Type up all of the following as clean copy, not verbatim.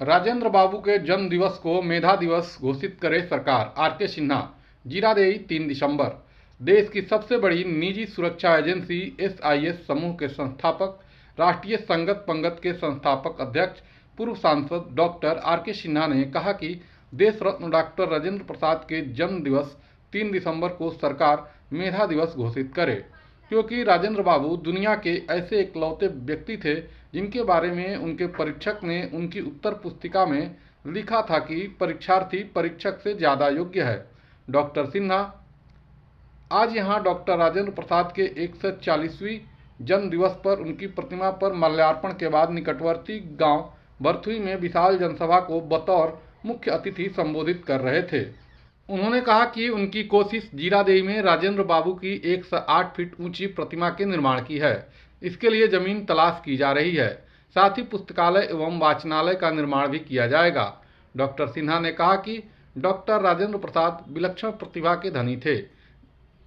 राजेंद्र बाबू के जन्म दिवस को मेधा दिवस घोषित करे सरकार। आर.के. सिन्हा। जीरादेई 3 दिसंबर। देश की सबसे बड़ी निजी सुरक्षा एजेंसी एसआईएस समूह के संस्थापक, राष्ट्रीय संगत पंगत के संस्थापक अध्यक्ष, पूर्व सांसद डॉक्टर आर.के. सिन्हा ने कहा कि देश रत्न डॉक्टर राजेंद्र प्रसाद के जन्म दिवस 3 दिसंबर को सरकार मेधा दिवस घोषित करे, क्योंकि राजेंद्र बाबू दुनिया के ऐसे इकलौते व्यक्ति थे जिनके बारे में उनके परीक्षक ने उनकी उत्तर पुस्तिका में लिखा था कि परीक्षार्थी परीक्षक से ज़्यादा योग्य है। डॉक्टर सिन्हा आज यहाँ डॉक्टर राजेंद्र प्रसाद के 140वीं जन्म दिवस पर उनकी प्रतिमा पर माल्यार्पण के बाद निकटवर्ती गांव बरथुई में विशाल जनसभा को बतौर मुख्य अतिथि संबोधित कर रहे थे। उन्होंने कहा कि उनकी कोशिश जीरादेई में राजेंद्र बाबू की 108 फीट ऊंची प्रतिमा के निर्माण की है। इसके लिए जमीन तलाश की जा रही है। साथ ही पुस्तकालय एवं वाचनालय का निर्माण भी किया जाएगा। डॉक्टर सिन्हा ने कहा कि डॉक्टर राजेंद्र प्रसाद विलक्षण प्रतिभा के धनी थे।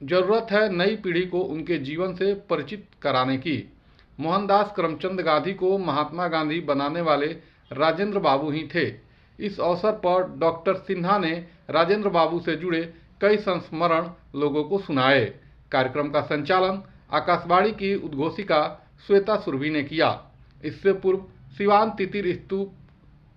जरूरत है नई पीढ़ी को उनके जीवन से परिचित कराने की। मोहनदास करमचंद गांधी को महात्मा गांधी बनाने वाले राजेंद्र बाबू ही थे। इस अवसर पर डॉक्टर सिन्हा ने राजेंद्र बाबू से जुड़े कई संस्मरण लोगों को सुनाए। कार्यक्रम का संचालन आकाशवाणी की उद्घोषिका श्वेता सुरभि ने किया। इससे पूर्व सिवान तितिर स्तूप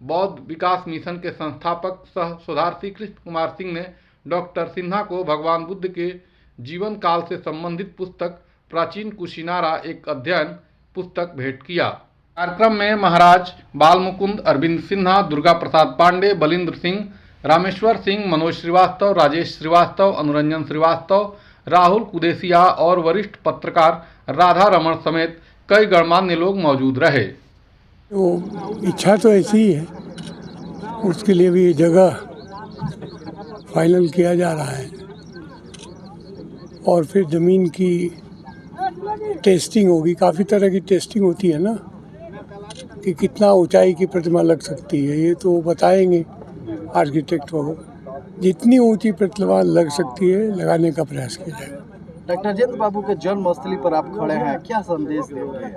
बौद्ध विकास मिशन के संस्थापक सह शोधार्थी कृष्ण कुमार सिंह ने डॉक्टर सिन्हा को भगवान बुद्ध के जीवन काल से संबंधित पुस्तक प्राचीन कुशीनारा एक अध्ययन पुस्तक भेंट किया। कार्यक्रम में महाराज बालमुकुंद, अरविंद सिन्हा, दुर्गा प्रसाद पांडे, बलिंद्र सिंह, रामेश्वर सिंह, मनोज श्रीवास्तव, राजेश श्रीवास्तव, अनुरंजन श्रीवास्तव, राहुल कुदेसिया और वरिष्ठ पत्रकार राधा रमण समेत कई गणमान्य लोग मौजूद रहे। वो इच्छा तो ऐसी ही है, उसके लिए भी जगह फाइनल किया जा रहा है और फिर ज़मीन की टेस्टिंग होगी। काफ़ी तरह की टेस्टिंग होती है ना, कि कितना ऊंचाई की प्रतिमा लग सकती है, ये तो बताएंगे आर्किटेक्ट वगैरह। जितनी ऊंची प्रतिमा लग सकती है लगाने का प्रयास किया जाएगा। डॉक्टर राजेंद्र बाबू के जन्मस्थली पर आप खड़े हैं, क्या संदेश देंगे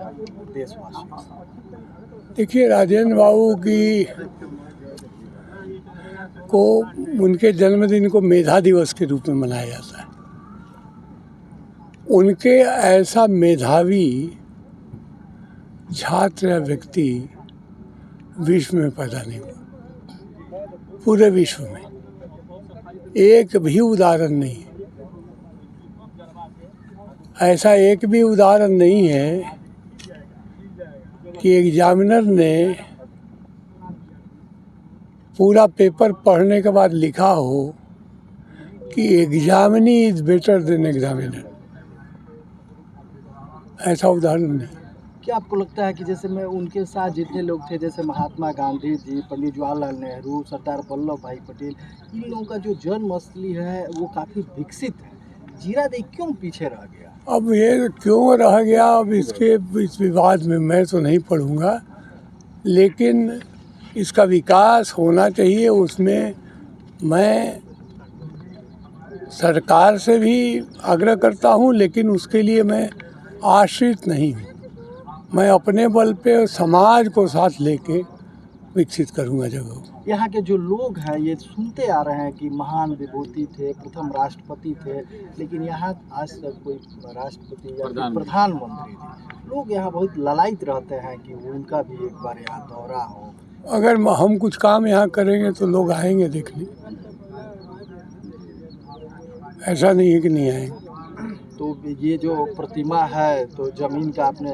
देशवासियों को? देखिए, राजेंद्र बाबू को उनके जन्मदिन को मेधा दिवस के रूप में मनाया जाता है। उनके ऐसा मेधावी छात्र या व्यक्ति विश्व में पैदा नहीं हुआ। पूरे विश्व में एक भी उदाहरण नहीं है। ऐसा एक भी उदाहरण नहीं है कि एग्जामिनर ने पूरा पेपर पढ़ने के बाद लिखा हो कि examinee is better than examiner. ऐसा उदाहरण नहीं। क्या आपको लगता है कि जैसे में उनके साथ जितने लोग थे, जैसे महात्मा गांधी जी, पंडित जवाहरलाल नेहरू, सरदार वल्लभ भाई पटेल, इन लोगों का जो जन्मस्थली है वो काफ़ी विकसित है, जीरादेई क्यों पीछे रह गया? अब ये क्यों रह गया, अब इस विवाद में मैं तो नहीं पढ़ूंगा, लेकिन इसका विकास होना चाहिए। उसमें मैं सरकार से भी आग्रह करता हूँ, लेकिन उसके लिए मैं आश्रित नहीं हूँ। मैं अपने बल पे समाज को साथ लेके विकसित करूँगा जगह। यहाँ के जो लोग हैं ये सुनते आ रहे हैं कि महान विभूति थे, प्रथम राष्ट्रपति थे, लेकिन यहाँ आज तक कोई राष्ट्रपति या प्रधानमंत्री नहीं। लोग यहाँ बहुत ललायित रहते हैं कि उनका भी एक बार यहाँ दौरा हो। अगर हम कुछ काम यहाँ करेंगे तो लोग आएंगे देखने, ऐसा नहीं है कि नहीं आएंगे। तो ये जो प्रतिमा है, तो जमीन का आपने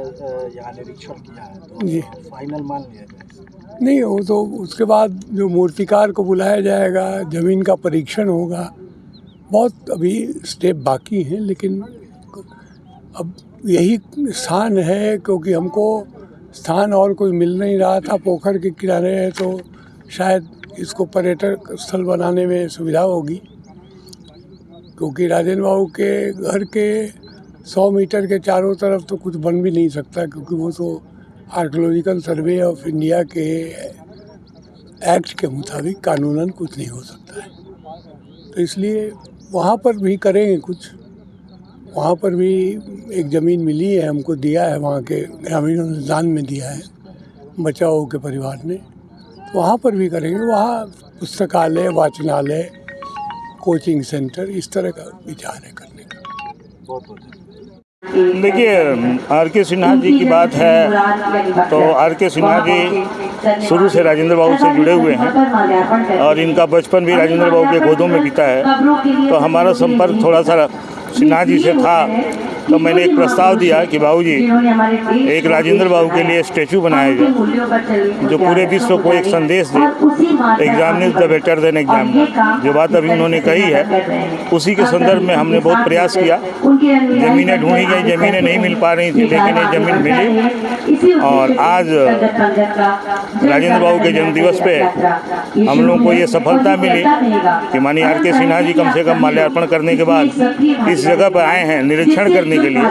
यहाँ निरीक्षण किया है, तो जी फाइनल मान लिया जाए? नहीं, वो तो उसके बाद जो मूर्तिकार को बुलाया जाएगा, ज़मीन का परीक्षण होगा। बहुत अभी स्टेप बाकी हैं, लेकिन अब यही स्थान है, क्योंकि हमको स्थान और कोई मिल नहीं रहा था। पोखर के किनारे है तो शायद इसको पर्यटक स्थल बनाने में सुविधा होगी, क्योंकि राजेंद्र बाबू के घर के 100 मीटर के चारों तरफ तो कुछ बन भी नहीं सकता, क्योंकि वो तो आर्कियोलॉजिकल सर्वे ऑफ इंडिया के एक्ट के मुताबिक कानूनन कुछ नहीं हो सकता है। तो इसलिए वहाँ पर भी करेंगे कुछ। वहाँ पर भी एक ज़मीन मिली है, हमको दिया है, वहाँ के ग्रामीणों ने दान में दिया है, बचाओ के परिवार ने। वहाँ पर भी करेंगे। वहाँ पुस्तकालय, वाचनालय, कोचिंग सेंटर, इस तरह का विचार है करने का। बहुत बहुत धन्यवाद। देखिए, आर के सिन्हा जी की बात है तो आर के सिन्हा जी शुरू से राजेंद्र बाबू से जुड़े हुए हैं और इनका बचपन भी राजेंद्र बाबू के गोदों में बीता है। तो हमारा संपर्क थोड़ा सा सिन्हा जी से था, तो मैंने एक प्रस्ताव दिया कि बाबूजी एक राजेंद्र बाबू के लिए स्टैचू बनाया जाए जो पूरे विश्व को एक संदेश दे, exam is the better than exam. जो बात अभी उन्होंने कही है उसी के संदर्भ में हमने बहुत प्रयास किया। ज़मीनें ढूंढी गई, ज़मीनें नहीं मिल पा रही थी, लेकिन ये ज़मीन मिली और आज राजेंद्र बाबू के जन्मदिवस पे हम लोगों को ये सफलता मिली कि माननीय आर के सिन्हा जी कम से कम माल्यार्पण करने के बाद इस जगह पर आए हैं निरीक्षण करने के लिए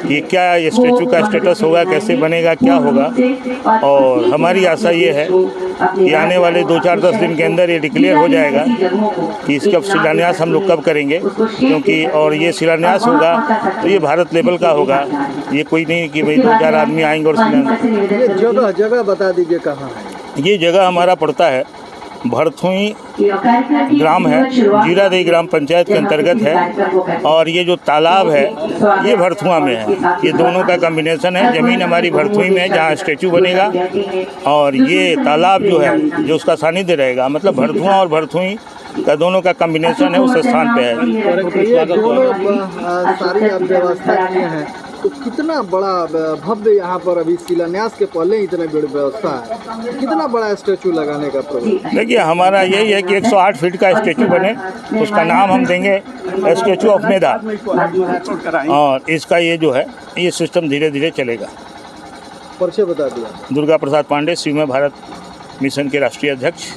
कि क्या ये स्टैचू का स्टेटस होगा, कैसे बनेगा, क्या होगा। और हमारी आशा ये है कि आने वाले 2-4-10 दिन के अंदर ये डिक्लेयर हो जाएगा कि इसका शिलान्यास हम लोग कब करेंगे, क्योंकि और ये शिलान्यास होगा तो ये भारत लेवल का होगा। ये कोई नहीं कि भाई 2-4 आदमी आएंगे और शिलान्यास। ये जगह बता दीजिए कहाँ है? ये जगह हमारा पड़ता है भरथुई ग्राम है, जीरादेई ग्राम पंचायत के अंतर्गत है। और ये जो तालाब है ये भरथुआ में है। ये दोनों का कॉम्बिनेशन है। ज़मीन हमारी भरथुई में है जहाँ स्टैचू बनेगा और ये तालाब जो है जो उसका सानिध्य रहेगा, मतलब भरथुआ और भरथुई का दोनों का कॉम्बिनेशन है, उस स्थान पे है। ये दोनों सारी आप व्यवस्था किए हैं तो कितना बड़ा भव्य यहाँ पर अभी शिलान्यास के पहले ही इतना बड़ी व्यवस्था है, कितना बड़ा स्टैचू लगाने का प्रोग्राम? देखिए, हमारा यही है कि 108 फीट का स्टैचू बने, उसका नाम हम देंगे स्टैचू ऑफ मेधा। और इसका ये जो है ये सिस्टम धीरे धीरे चलेगा। परिचय बता दिया। दुर्गा प्रसाद पांडे, शिवमय भारत मिशन के राष्ट्रीय अध्यक्ष।